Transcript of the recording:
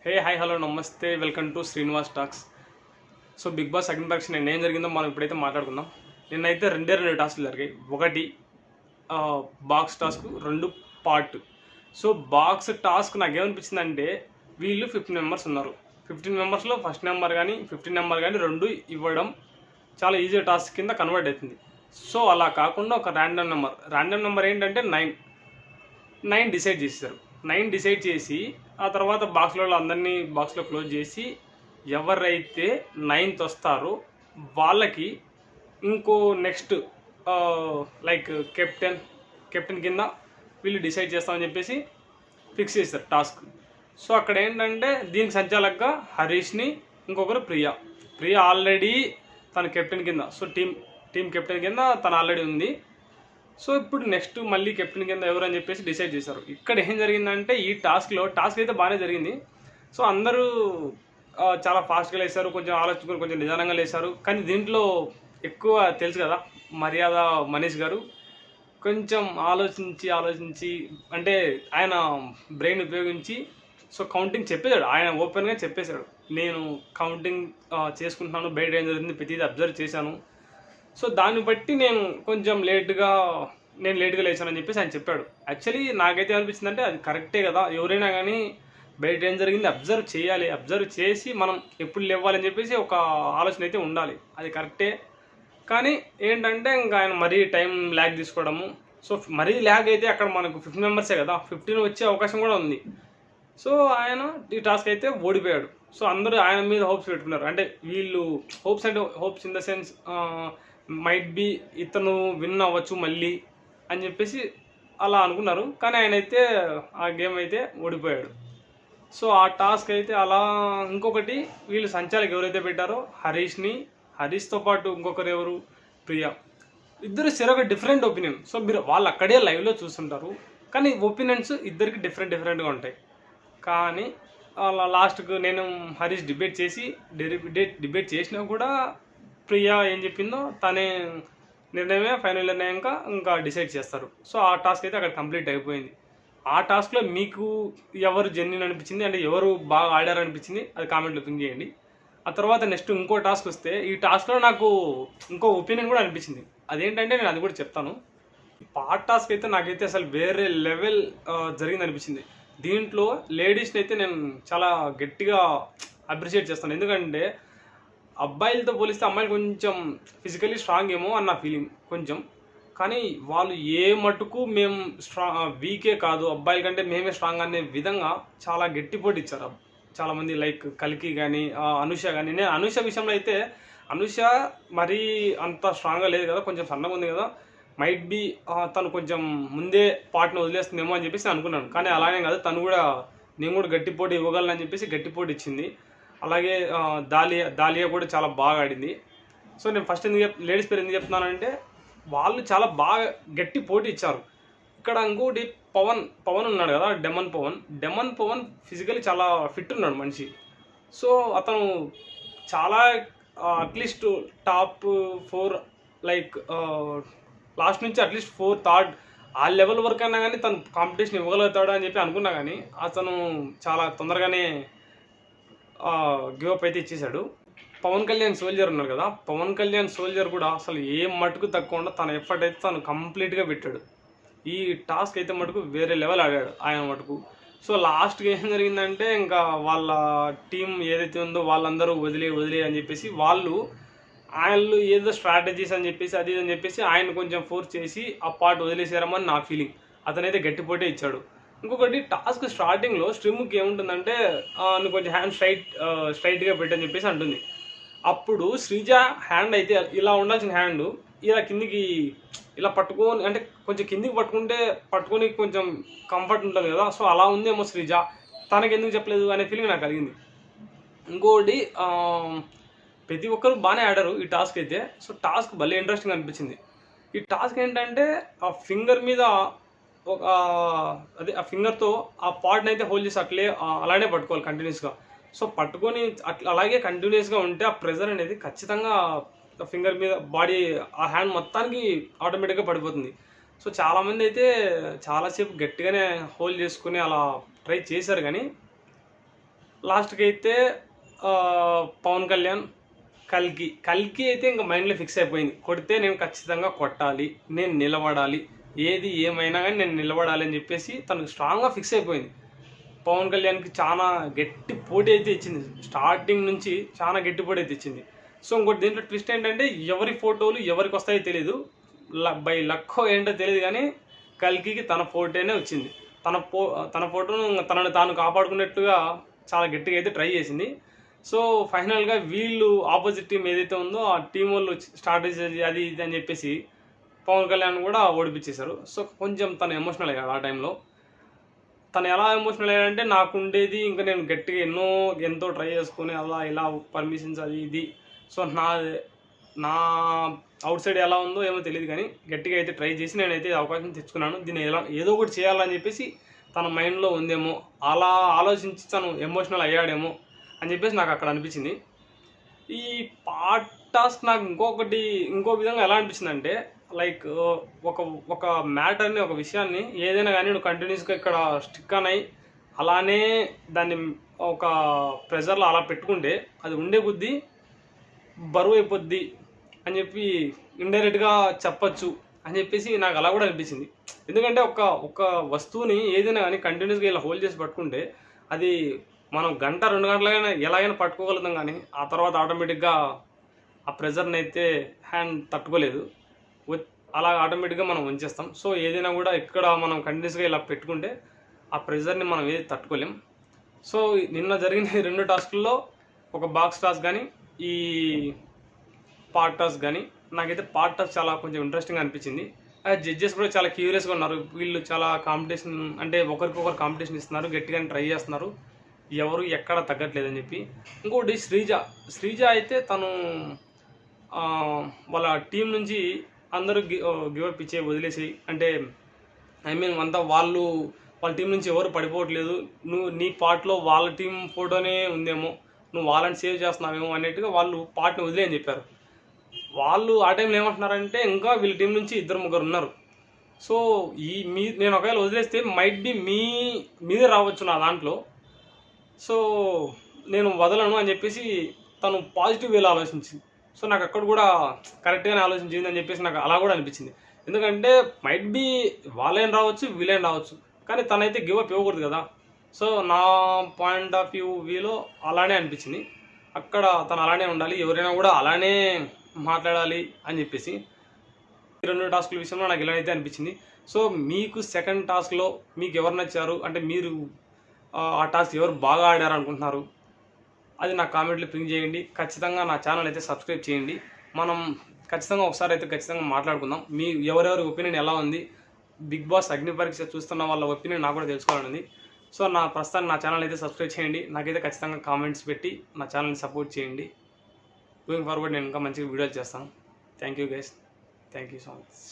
హే hi hello నమస్తే welcome to Srinivas talks. So Bigg Boss second పరీక్ష నేను ఏం జరిగిందో మనం ఇప్పుడైతే మాట్లాడుకుందాం. నిన్నైతే రెండు టాస్క్లు జరిగాయి. ఒకటి బాక్స్ టాస్క్, రెండు పార్ట్. సో బాక్స్ టాస్క్ నాకేమనిపించిందంటే వీళ్ళు 15 మెంబర్స్ ఉన్నారు. 15 మెంబర్స్లో ఫస్ట్ నెంబర్ కానీ 15 నెంబర్ కానీ రెండు ఇవ్వడం చాలా ఈజీ టాస్క్ కింద కన్వర్ట్ అవుతుంది. సో అలా కాకుండా ఒక ర్యాండమ్ నెంబర్ ఏంటంటే 9 డిసైడ్ చేశారు. 9 డిసైడ్ చేసి ఆ తర్వాత బాక్స్లో అందరినీ బాక్స్లో క్లోజ్ చేసి ఎవరైతే 9th వస్తారో వాళ్ళకి ఇంకో నెక్స్ట్ లైక్ కెప్టెన్ కింద వీళ్ళు డిసైడ్ చేస్తామని చెప్పేసి ఫిక్స్ చేశారు టాస్క్. సో అక్కడ ఏంటంటే దీనికి సంచాలకుగా హరీష్ని, ఇంకొకరు ప్రియ ఆల్రెడీ తన కెప్టెన్ కింద, సో టీం కెప్టెన్ కింద తను ఆల్రెడీ ఉంది. సో ఇప్పుడు నెక్స్ట్ మళ్ళీ కెప్టెన్ కింద ఎవరు అని చెప్పేసి డిసైడ్ చేశారు. ఇక్కడ ఏం జరిగిందంటే ఈ టాస్క్ అయితే బాగానే జరిగింది. సో అందరూ చాలా ఫాస్ట్గా లేసారు, కొంచెం ఆలోచించుకొని కొంచెం నిదానంగా లేసారు. కానీ దీంట్లో ఎక్కువ తెలుసు కదా మర్యాద మనీష్ గారు కొంచెం ఆలోచించి అంటే ఆయన బ్రెయిన్ ఉపయోగించి సో కౌంటింగ్ చెప్పేశాడు. ఆయన ఓపెన్గా చెప్పేశాడు, నేను కౌంటింగ్ చేసుకుంటున్నాను, బయట ఏం జరిగింది ప్రతిదీ అబ్జర్వ్ చేశాను. సో దాన్ని బట్టి నేను కొంచెం లేట్గా లేచానని చెప్పేసి ఆయన చెప్పాడు. యాక్చువల్లీ నాకైతే అనిపించింది అంటే అది కరెక్టే కదా, ఎవరైనా కానీ బయట ఏం జరిగింది అబ్జర్వ్ చేయాలి, అబ్జర్వ్ చేసి మనం ఎప్పుడు లేవాలని చెప్పేసి ఒక ఆలోచన అయితే ఉండాలి, అది కరెక్టే. కానీ ఏంటంటే ఇంకా ఆయన మరీ టైం ల్యాగ్ తీసుకోవడము. సో మరీ ల్యాగ్ అయితే అక్కడ మనకు 15 మెంబర్సే కదా, 15 వచ్చే అవకాశం కూడా ఉంది. సో ఆయన ఈ టాస్క్ అయితే ఓడిపోయాడు. సో అందరూ ఆయన మీద హోప్స్ పెట్టుకున్నారు. అంటే వీళ్ళు hopes in the sense might be ఇతను విన్ అవ్వచ్చు మళ్ళీ అని చెప్పేసి అలా అనుకున్నారు. కానీ ఆయన అయితే ఆ గేమ్ అయితే ఓడిపోయాడు. సో ఆ టాస్క్ అయితే అలా. ఇంకొకటి వీళ్ళు సంచాలకులు ఎవరైతే పెట్టారో హరీష్తో పాటు ఇంకొకరు ఎవరు ప్రియ, ఇద్దరు చెరొక డిఫరెంట్ ఒపీనియన్. సో మీరు వాళ్ళు అక్కడే లైవ్లో చూస్తుంటారు, కానీ ఒపీనియన్స్ ఇద్దరికి డిఫరెంట్గా ఉంటాయి. కానీ అలా లాస్ట్కు నేను హరీష్ డిబేట్ చేసినా కూడా ప్రియా ఏం చెప్పిందో తనే నిర్ణయమే ఫైనల్ నిర్ణయంగా ఇంకా డిసైడ్ చేస్తారు. సో ఆ టాస్క్ అయితే అక్కడ కంప్లీట్ అయిపోయింది. ఆ టాస్క్లో మీకు ఎవరు జెన్యున్ అనిపించింది, అంటే ఎవరు బాగా ఆడారనిపించింది, అది కామెంట్లో పింక్ చేయండి. ఆ తర్వాత నెక్స్ట్ ఇంకో టాస్క్ వస్తే ఈ టాస్క్లో నాకు ఇంకో ఒపీనియన్ కూడా అనిపించింది. అదేంటంటే నేను అది కూడా చెప్తాను. పార్ట్ టాస్క్ అయితే నాకైతే అసలు వేరే లెవెల్ జరిగింది అనిపించింది. దీంట్లో లేడీస్ని అయితే నేను చాలా గట్టిగా అప్రిషియేట్ చేస్తాను. ఎందుకంటే అబ్బాయిలతో పోలిస్తే అమ్మాయిలు కొంచెం ఫిజికలీ స్ట్రాంగ్ ఏమో అన్న ఫీలింగ్ కొంచెం. కానీ వాళ్ళు ఏ మటుకు మేము వీకే కాదు, అబ్బాయిల కంటే మేమే స్ట్రాంగ్ అనే విధంగా చాలా గట్టి పోటీ ఇచ్చారు చాలామంది. లైక్ కల్కి కానీ అనుష కానీ. నేను అనుష విషయంలో అయితే అనుష మరీ అంత స్ట్రాంగ్గా లేదు కదా, కొంచెం సన్నగా ఉంది కదా, మైట్ బి తను కొంచెం ముందే పార్ట్ని వదిలేస్తుందేమో అని చెప్పేసి అనుకున్నాను. కానీ అలానే కాదు, నేను కూడా గట్టి పోటీ ఇవ్వగలను అని చెప్పేసి గట్టి పోటీ ఇచ్చింది. అలాగే దాలియా కూడా చాలా బాగా ఆడింది. సో నేను ఫస్ట్ లేడీస్ పేరు ఎందుకు చెప్తున్నానంటే వాళ్ళు చాలా బాగా గట్టి పోటీ ఇచ్చారు. ఇక్కడ ఇంకోటి పవన్ ఉన్నాడు కదా, డెమన్ పవన్ ఫిజికలీ చాలా ఫిట్ ఉన్నాడు మనిషి. సో అతను చాలా అట్లీస్ట్ టాప్ 4 లైక్ లాస్ట్ నుంచి అట్లీస్ట్ 4 థర్డ్ ఆ లెవెల్ వరకు అయినా కానీ తను కాంపిటీషన్ ఇవ్వగలుగుతాడు అని చెప్పి అనుకున్నా. కానీ అతను చాలా తొందరగానే గివప్ అయితే ఇచ్చేశాడు. పవన్ కళ్యాణ్ సోల్జర్ ఉన్నారు కదా, పవన్ కళ్యాణ్ సోల్జర్ కూడా అసలు ఏం మటుకు తక్కువ తన ఎఫర్ట్ అయితే తను కంప్లీట్గా పెట్టాడు. ఈ టాస్క్ అయితే మటుకు వేరే లెవెల్ ఆడాడు ఆయన మటుకు. సో లాస్ట్కి ఏం జరిగిందంటే ఇంకా వాళ్ళ టీం ఏదైతే ఉందో వాళ్ళందరూ వదిలే అని చెప్పేసి వాళ్ళు ఏదో స్ట్రాటజీస్ అని చెప్పేసి అది అని చెప్పేసి ఆయన కొంచెం ఫోర్స్ చేసి ఆ పార్ట్ వదిలేసారమని నా ఫీలింగ్. అతనైతే గట్టిపోటే ఇచ్చాడు. ఇంకొకటి టాస్క్ స్టార్టింగ్లో స్ట్రిమ్కి ఏముంటుందంటే నువ్వు కొంచెం హ్యాండ్ స్ట్రైట్గా పెట్టని చెప్పేసి అంటుంది. అప్పుడు శ్రీజ హ్యాండ్ అయితే ఇలా ఉండాల్సిన హ్యాండ్ ఇలా కిందికి ఇలా పట్టుకొని, అంటే కొంచెం కిందికి పట్టుకొని కొంచెం కంఫర్ట్ ఉంటుంది కదా, సో అలా ఉందేమో శ్రీజ, తనకి ఎందుకు చెప్పలేదు అనే ఫీలింగ్ నాకు కలిగింది. ఇంకోటి ప్రతి ఒక్కరు బాగానే ఆడారు ఈ టాస్క్ అయితే. సో టాస్క్ భలే ఇంట్రెస్టింగ్ అనిపించింది. ఈ టాస్క్ ఏంటంటే ఆ ఫింగర్ మీద ఆ ఫింగర్తో ఆ పార్ట్ని అయితే హోల్డ్ చేసి అలానే పట్టుకోవాలి కంటిన్యూస్గా. సో పట్టుకొని అలాగే కంటిన్యూస్గా ఉంటే ఆ ప్రెజర్ అనేది ఖచ్చితంగా ఫింగర్ మీద బాడీ ఆ హ్యాండ్ మొత్తానికి ఆటోమేటిక్గా పడిపోతుంది. సో చాలామంది అయితే చాలాసేపు గట్టిగానే హోల్డ్ చేసుకుని అలా ట్రై చేశారు. కానీ లాస్ట్కి అయితే పవన్ కళ్యాణ్ కల్కి అయితే ఇంకా మైండ్లో ఫిక్స్ అయిపోయింది, కొడితే నేను ఖచ్చితంగా కొట్టాలి, నేను నిలబడాలి, ఏది ఏమైనా కానీ నేను నిలబడాలి అని చెప్పేసి తనకు స్ట్రాంగ్గా ఫిక్స్ అయిపోయింది. పవన్ కళ్యాణ్కి చాలా గట్టి పోటీ అయితే ఇచ్చింది, స్టార్టింగ్ నుంచి చాలా గట్టి పోటీ అయితే ఇచ్చింది. సో ఇంకోటి దీంట్లో ట్విస్ట్ ఏంటంటే ఎవరి ఫోటోలు ఎవరికి వస్తాయో తెలీదు, బై లక్కో ఏంటో తెలియదు, కానీ కల్కి తన ఫోటోనే వచ్చింది. తన ఫోటోను తనను తాను కాపాడుకునేట్టుగా చాలా గట్టిగా అయితే ట్రై చేసింది. సో ఫైనల్గా వీళ్ళు ఆపోజిట్ టీం ఏదైతే ఉందో ఆ టీం వాళ్ళు స్ట్రాటజీ అది ఇది అని చెప్పేసి పవన్ కళ్యాణ్ కూడా ఓడిపించేశారు. సో కొంచెం తను ఎమోషనల్ అయ్యాడు ఆ టైంలో. తను ఎలా ఎమోషనల్ అయ్యాడంటే, నాకు ఉండేది ఇంకా నేను గట్టిగా ఎంతో ట్రై చేసుకుని అలా ఇలా పర్మిషన్స్ అది ఇది, సో నా అవుట్ సైడ్ ఎలా ఉందో ఏమో తెలియదు, కానీ గట్టిగా అయితే ట్రై చేసి నేనైతే అవకాశం తెచ్చుకున్నాను, దీన్ని ఏదో ఒకటి చేయాలని చెప్పేసి తన మైండ్లో ఉందేమో, అలా ఆలోచించి తను ఎమోషనల్ అయ్యాడేమో అని చెప్పేసి నాకు అక్కడ అనిపించింది. ఈ పార్ట్ టాస్క్ నాకు ఇంకో విధంగా ఎలా అనిపించిందంటే, లైక్ ఒక మ్యాటర్ని, ఒక విషయాన్ని ఏదైనా కానీ నువ్వు కంటిన్యూస్గా ఇక్కడ స్టిక్ అని అలానే దాన్ని ఒక ప్రెజర్లో అలా పెట్టుకుంటే అది ఉండే కొద్దీ బరువు అయిపోద్ది అని చెప్పి ఇండైరెక్ట్గా చెప్పచ్చు అని చెప్పేసి నాకు అలా కూడా అనిపించింది. ఎందుకంటే ఒక వస్తువుని ఏదైనా కానీ కంటిన్యూస్గా ఇలా హోల్డ్ చేసి పట్టుకుంటే అది మనం గంట 2 గంటలైనా ఎలాగైనా పట్టుకోగలుగుతాం, కానీ ఆ తర్వాత ఆటోమేటిక్గా ఆ ప్రెజర్ని అయితే హ్యాండ్ తట్టుకోలేదు, అలా ఆటోమేటిక్గా మనం ఉంచేస్తాం. సో ఏదైనా కూడా ఇక్కడ మనం కంటిన్యూస్గా ఇలా పెట్టుకుంటే ఆ ప్రెజర్ని మనం ఏది తట్టుకోలేం. సో నిన్న జరిగిన 2 టాస్కుల్లో ఒక బాక్స్ టాస్క్ కానీ ఈ పార్ట్ టాస్క్ కానీ నాకైతే పార్ట్ టాస్క్ చాలా కొంచెం ఇంట్రెస్టింగ్ అనిపించింది. జడ్జెస్ కూడా చాలా క్యూరియస్గా ఉన్నారు, వీళ్ళు చాలా కాంపిటీషన్ అంటే ఒకరికొకరు కాంపిటీషన్ ఇస్తున్నారు, గట్టిగానే ట్రై చేస్తున్నారు, ఎవరు ఎక్కడ తగ్గట్లేదని చెప్పి. ఇంకోటి శ్రీజ అయితే తను వాళ్ళ టీం నుంచి అందరూ గివప్ ఇచ్చే వదిలేసి, అంటే అంతా వాళ్ళ టీం నుంచి ఎవరు పడిపోవట్లేదు, నువ్వు నీ పార్ట్లో వాళ్ళ టీం ఫోటోనే ఉందేమో, నువ్వు వాళ్ళని సేవ్ చేస్తున్నావేమో అన్నట్టుగా వాళ్ళు పార్ట్ని వదిలేయని చెప్పారు. వాళ్ళు ఆ టైంలో ఏమంటున్నారంటే ఇంకా వీళ్ళ టీం నుంచి 2-3 ఉన్నారు, సో నేను ఒకవేళ వదిలేస్తే మైట్ బి మీదే రావచ్చు నా దాంట్లో, సో నేను వదలను అని చెప్పేసి తను పాజిటివ్ వేలో ఆలోచించింది. సో నాకు అక్కడ కూడా కరెక్ట్గానే ఆలోచించింది అని చెప్పేసి నాకు అలా కూడా అనిపించింది. ఎందుకంటే మైట్ బి వాళ్ళైనా రావచ్చు వీళ్ళైనా రావచ్చు, కానీ తనైతే గివప్ ఇవ్వకూడదు కదా. సో నా పాయింట్ ఆఫ్ వ్యూలో అలానే అనిపించింది, అక్కడ తను అలానే ఉండాలి, ఎవరైనా కూడా అలానే మాట్లాడాలి అని చెప్పేసి. 2 టాస్కుల విషయంలో నాకు ఇలా అయితే అనిపించింది. సో మీకు సెకండ్ టాస్క్లో మీకు ఎవరు నచ్చారు, అంటే మీరు ఆ టాస్క్ ఎవరు బాగా ఆడారు అనుకుంటున్నారు, అది నా కామెంట్లో పింక్ చేయండి. ఖచ్చితంగా నా ఛానల్ అయితే సబ్స్క్రైబ్ చేయండి. మనం ఖచ్చితంగా ఒకసారి అయితే ఖచ్చితంగా మాట్లాడుకుందాం. ఎవరెవరి ఒపీనియన్ ఎలా ఉంది, బిగ్ బాస్ అగ్ని పరీక్ష చూస్తున్న వాళ్ళ ఒపీనియన్ నాకు కూడా తెలుసుకోవాలని. సో ప్రస్తుతానికి నా ఛానల్ అయితే సబ్స్క్రైబ్ చేయండి, నాకైతే ఖచ్చితంగా కామెంట్స్ పెట్టి నా ఛానల్ని సపోర్ట్ చేయండి. గోయింగ్ ఫార్వర్డ్ నేను ఇంకా మంచిగా వీడియోలు చేస్తాను. Thank you guys, thank you so much.